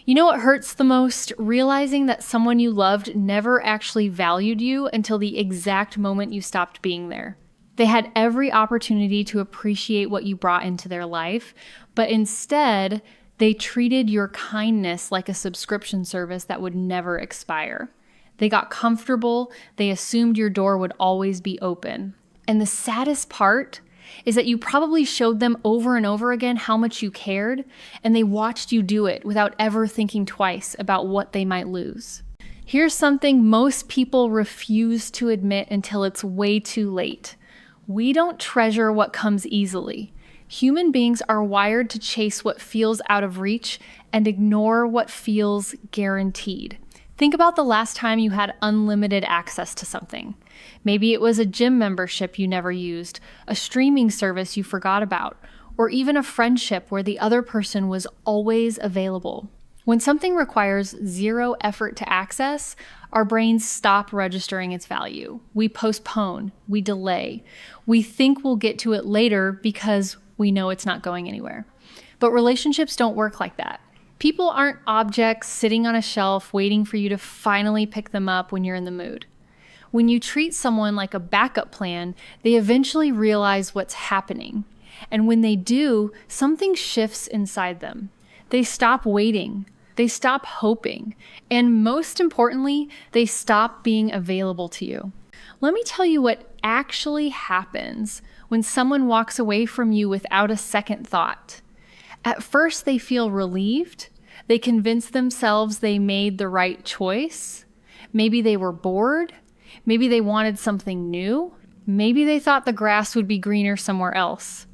You know what hurts the most? Realizing that someone you loved never actually valued you until the exact moment you stopped being there. They had every opportunity to appreciate what you brought into their life, but instead, they treated your kindness like a subscription service that would never expire. They got comfortable, they assumed your door would always be open. And the saddest part is that you probably showed them over and over again how much you cared, and they watched you do it without ever thinking twice about what they might lose. Here's something most people refuse to admit until it's way too late. We don't treasure what comes easily. Human beings are wired to chase what feels out of reach and ignore what feels guaranteed. Think about the last time you had unlimited access to something. Maybe it was a gym membership you never used, a streaming service you forgot about, or even a friendship where the other person was always available. When something requires zero effort to access, our brains stop registering its value. We postpone, we delay. We think we'll get to it later because we know it's not going anywhere. But relationships don't work like that. People aren't objects sitting on a shelf waiting for you to finally pick them up when you're in the mood. When you treat someone like a backup plan, they eventually realize what's happening. And when they do, something shifts inside them. They stop waiting. They stop hoping. And most importantly, they stop being available to you. Let me tell you what actually happens when someone walks away from you without a second thought. At first, they feel relieved. They convince themselves they made the right choice. Maybe they were bored. Maybe they wanted something new. Maybe they thought the grass would be greener somewhere else.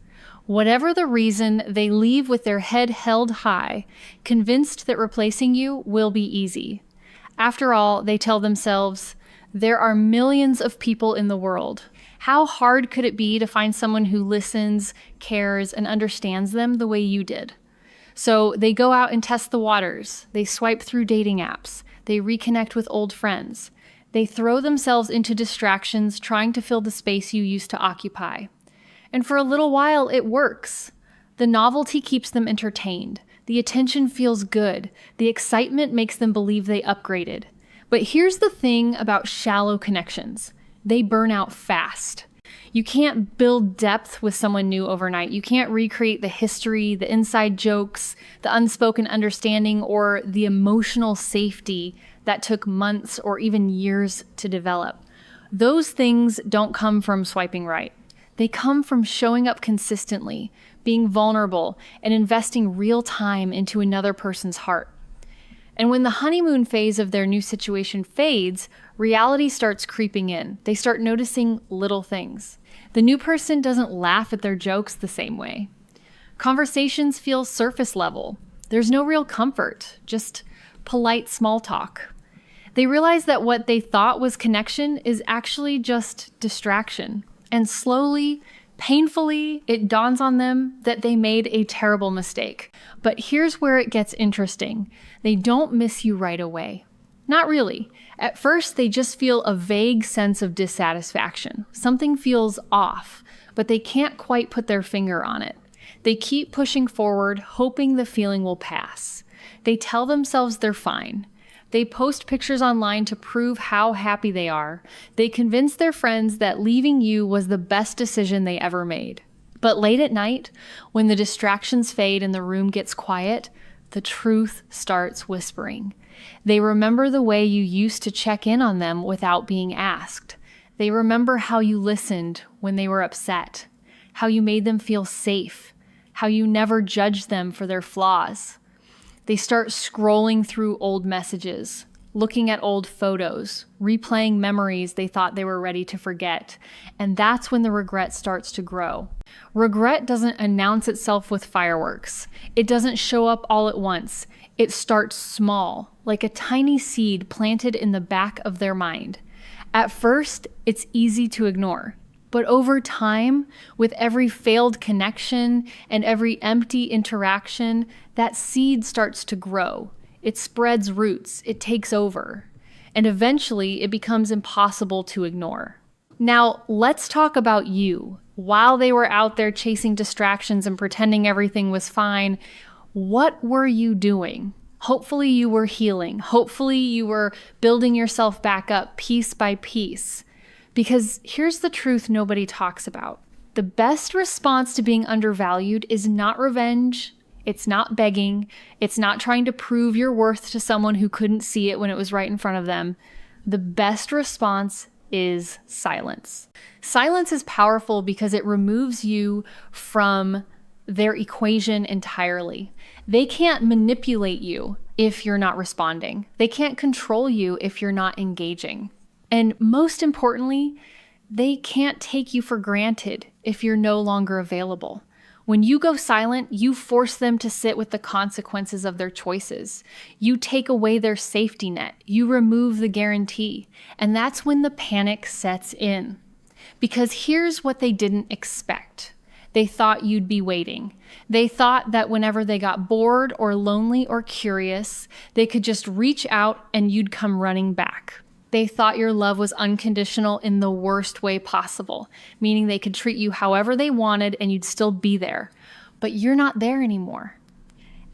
Whatever the reason, they leave with their head held high, convinced that replacing you will be easy. After all, they tell themselves, there are millions of people in the world. How hard could it be to find someone who listens, cares, and understands them the way you did? So they go out and test the waters. They swipe through dating apps. They reconnect with old friends. They throw themselves into distractions trying to fill the space you used to occupy. And for a little while, it works. The novelty keeps them entertained. The attention feels good. The excitement makes them believe they upgraded. But here's the thing about shallow connections. They burn out fast. You can't build depth with someone new overnight. You can't recreate the history, the inside jokes, the unspoken understanding, or the emotional safety that took months or even years to develop. Those things don't come from swiping right. They come from showing up consistently, being vulnerable, and investing real time into another person's heart. And when the honeymoon phase of their new situation fades, reality starts creeping in. They start noticing little things. The new person doesn't laugh at their jokes the same way. Conversations feel surface level. There's no real comfort, just polite small talk. They realize that what they thought was connection is actually just distraction. And slowly, painfully, it dawns on them that they made a terrible mistake. But here's where it gets interesting. They don't miss you right away. Not really. At first, they just feel a vague sense of dissatisfaction. Something feels off, but they can't quite put their finger on it. They keep pushing forward, hoping the feeling will pass. They tell themselves they're fine. They post pictures online to prove how happy they are. They convince their friends that leaving you was the best decision they ever made. But late at night, when the distractions fade and the room gets quiet, the truth starts whispering. They remember the way you used to check in on them without being asked. They remember how you listened when they were upset, how you made them feel safe, how you never judged them for their flaws. They start scrolling through old messages, looking at old photos, replaying memories they thought they were ready to forget. And that's when the regret starts to grow. Regret doesn't announce itself with fireworks. It doesn't show up all at once. It starts small, like a tiny seed planted in the back of their mind. At first, it's easy to ignore. But over time, with every failed connection and every empty interaction, that seed starts to grow. It spreads roots, it takes over, and eventually it becomes impossible to ignore. Now, let's talk about you. While they were out there chasing distractions and pretending everything was fine, what were you doing? Hopefully you were healing. Hopefully you were building yourself back up piece by piece. Because here's the truth nobody talks about. The best response to being undervalued is not revenge. It's not begging. It's not trying to prove your worth to someone who couldn't see it when it was right in front of them. The best response is silence. Silence is powerful because it removes you from their equation entirely. They can't manipulate you if you're not responding. They can't control you if you're not engaging. And most importantly, they can't take you for granted if you're no longer available. When you go silent, you force them to sit with the consequences of their choices. You take away their safety net. You remove the guarantee. And that's when the panic sets in. Because here's what they didn't expect. They thought you'd be waiting. They thought that whenever they got bored or lonely or curious, they could just reach out and you'd come running back. They thought your love was unconditional in the worst way possible, meaning they could treat you however they wanted and you'd still be there. But you're not there anymore.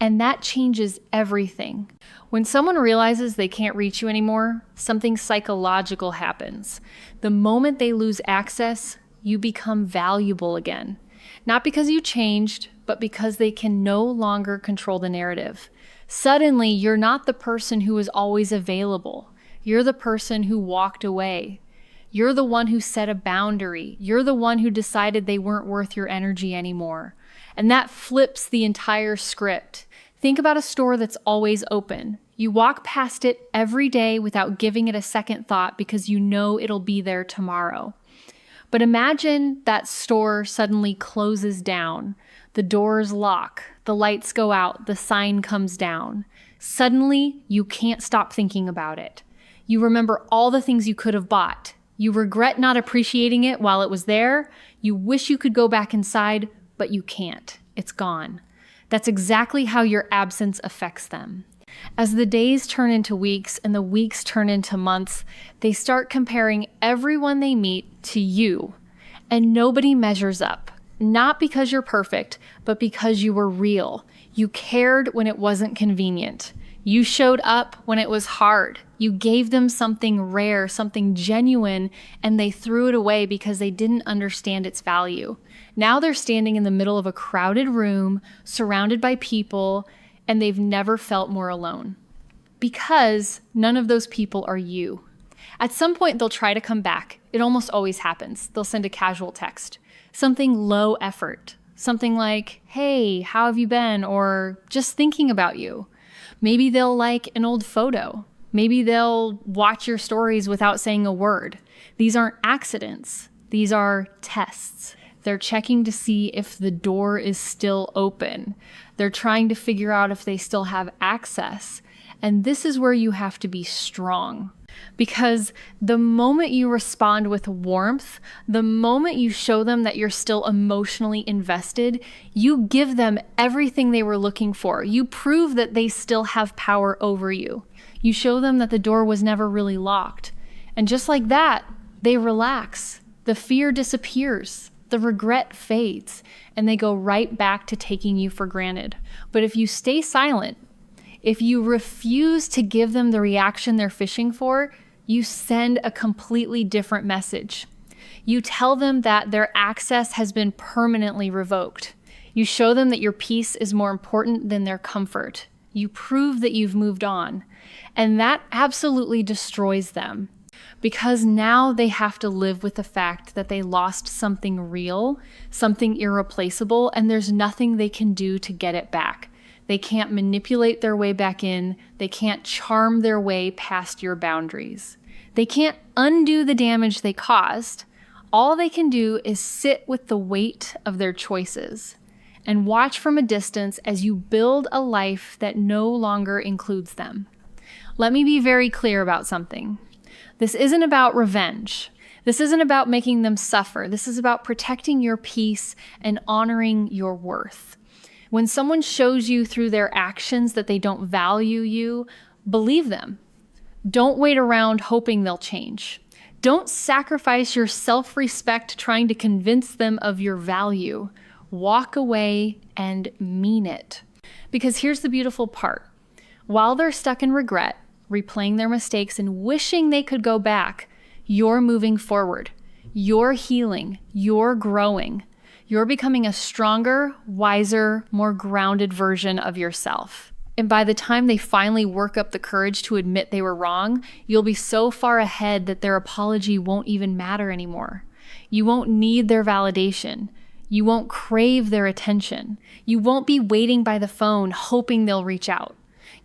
And that changes everything. When someone realizes they can't reach you anymore, something psychological happens. The moment they lose access, you become valuable again. Not because you changed, but because they can no longer control the narrative. Suddenly, you're not the person who was always available. You're the person who walked away. You're the one who set a boundary. You're the one who decided they weren't worth your energy anymore. And that flips the entire script. Think about a store that's always open. You walk past it every day without giving it a second thought because you know it'll be there tomorrow. But imagine that store suddenly closes down. The doors lock, the lights go out, the sign comes down. Suddenly, you can't stop thinking about it. You remember all the things you could have bought. You regret not appreciating it while it was there. You wish you could go back inside, but you can't. It's gone. That's exactly how your absence affects them. As the days turn into weeks and the weeks turn into months, they start comparing everyone they meet to you. And nobody measures up. Not because you're perfect, but because you were real. You cared when it wasn't convenient. You showed up when it was hard. You gave them something rare, something genuine, and they threw it away because they didn't understand its value. Now they're standing in the middle of a crowded room, surrounded by people, and they've never felt more alone. Because none of those people are you. At some point, they'll try to come back. It almost always happens. They'll send a casual text. Something low effort. Something like, hey, how have you been? Or just thinking about you. Maybe they'll like an old photo. Maybe they'll watch your stories without saying a word. These aren't accidents. These are tests. They're checking to see if the door is still open. They're trying to figure out if they still have access. And this is where you have to be strong. Because the moment you respond with warmth, the moment you show them that you're still emotionally invested, you give them everything they were looking for. You prove that they still have power over you. You show them that the door was never really locked. And just like that, they relax. The fear disappears. The regret fades. And they go right back to taking you for granted. But if you stay silent, if you refuse to give them the reaction they're fishing for, you send a completely different message. You tell them that their access has been permanently revoked. You show them that your peace is more important than their comfort. You prove that you've moved on. And that absolutely destroys them. Because now they have to live with the fact that they lost something real, something irreplaceable, and there's nothing they can do to get it back. They can't manipulate their way back in. They can't charm their way past your boundaries. They can't undo the damage they caused. All they can do is sit with the weight of their choices and watch from a distance as you build a life that no longer includes them. Let me be very clear about something. This isn't about revenge. This isn't about making them suffer. This is about protecting your peace and honoring your worth. When someone shows you through their actions that they don't value you, believe them. Don't wait around hoping they'll change. Don't sacrifice your self-respect trying to convince them of your value. Walk away and mean it. Because here's the beautiful part. While they're stuck in regret, replaying their mistakes and wishing they could go back, you're moving forward. You're healing. You're growing. You're becoming a stronger, wiser, more grounded version of yourself. And by the time they finally work up the courage to admit they were wrong, you'll be so far ahead that their apology won't even matter anymore. You won't need their validation. You won't crave their attention. You won't be waiting by the phone hoping they'll reach out.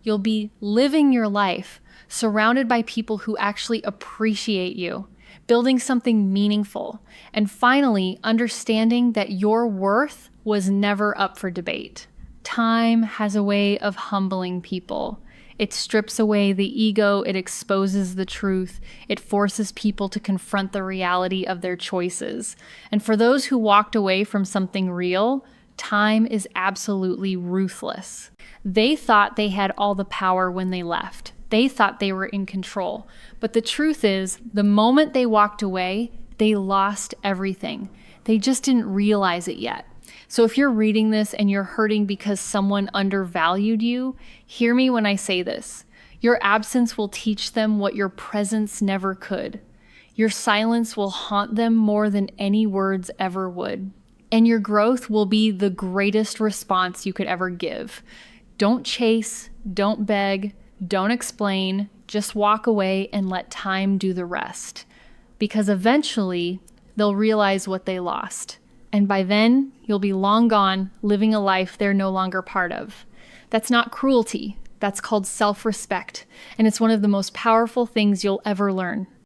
You'll be living your life surrounded by people who actually appreciate you, building something meaningful, and finally understanding that your worth was never up for debate. Time has a way of humbling people. It strips away the ego, it exposes the truth, it forces people to confront the reality of their choices. And for those who walked away from something real, time is absolutely ruthless. They thought they had all the power when they left. They thought they were in control. But the truth is, the moment they walked away, they lost everything. They just didn't realize it yet. So if you're reading this and you're hurting because someone undervalued you, hear me when I say this. Your absence will teach them what your presence never could. Your silence will haunt them more than any words ever would. And your growth will be the greatest response you could ever give. Don't chase, don't beg, don't explain, just walk away and let time do the rest. Because eventually, they'll realize what they lost. And by then, you'll be long gone, living a life they're no longer part of. That's not cruelty. That's called self-respect. And it's one of the most powerful things you'll ever learn.